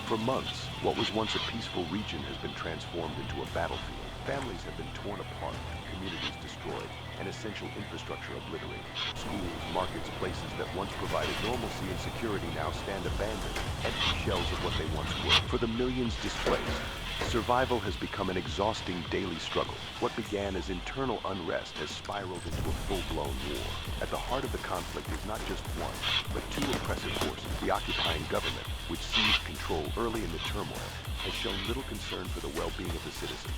For months, what was once a peaceful region has been transformed into a battlefield. Families have been torn apart, communities destroyed, and essential infrastructure obliterated. Schools, markets, places that once provided normalcy and security now stand abandoned, empty shells of what they once were. For the millions displaced, survival has become an exhausting daily struggle. What began as internal unrest has spiraled into a full-blown war. At the heart of the conflict is not just one, but two oppressive forces. The occupying government, which seized control early in the turmoil, has shown little concern for the well-being of the citizens.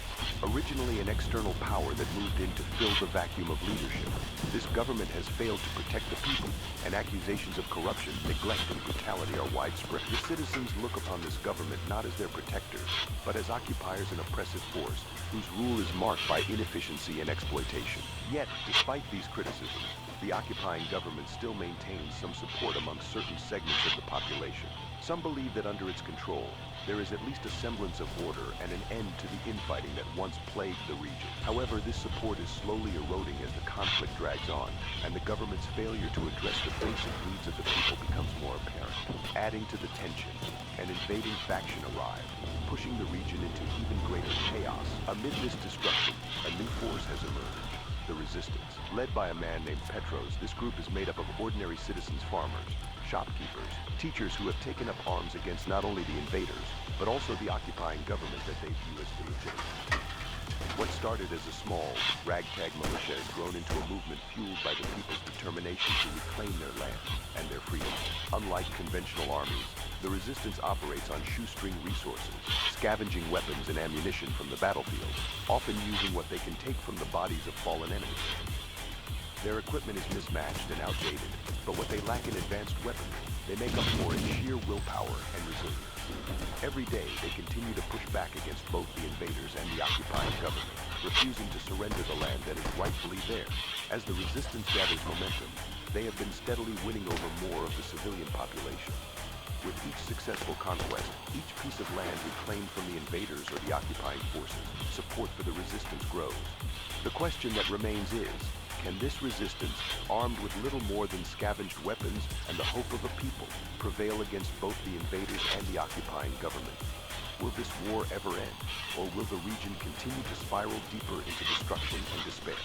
Originally an external power that moved in to fill the vacuum of leadership, this government has failed to protect the people, and accusations of corruption, neglect, and brutality are widespread. The citizens look upon this government not as their protectors, but as occupiers and oppressive force whose rule is marked by inefficiency and exploitation. Yet, despite these criticisms, the occupying government still maintains some support among certain segments of the population. Some believe that under its control, there is at least a semblance of order and an end to the infighting that once plagued the region. However, this support is slowly eroding as the conflict drags on, and the government's failure to address the basic needs of the people becomes more apparent. Adding to the tension, an invading faction arrived, pushing the region into even greater chaos. Amid this destruction, a new force has emerged. The Resistance. Led by a man named Petros, this group is made up of ordinary citizens, farmers, shopkeepers, teachers who have taken up arms against not only the invaders, but also the occupying government that they view as illegitimate. What started as a small, ragtag militia has grown into a movement fueled by the people's determination to reclaim their land and their freedom. Unlike conventional armies, the resistance operates on shoestring resources, scavenging weapons and ammunition from the battlefield, often using what they can take from the bodies of fallen enemies. Their equipment is mismatched and outdated, but what they lack in advanced weaponry, they make up for in sheer willpower and resilience. Every day, they continue to push back against both the invaders and the occupying government, refusing to surrender the land that is rightfully theirs. As the resistance gathers momentum, they have been steadily winning over more of the civilian population. With each successful conquest, each piece of land reclaimed from the invaders or the occupying forces, support for the resistance grows. The question that remains is, can this resistance, armed with little more than scavenged weapons and the hope of a people, prevail against both the invaders and the occupying government? Will this war ever end, or will the region continue to spiral deeper into destruction and despair?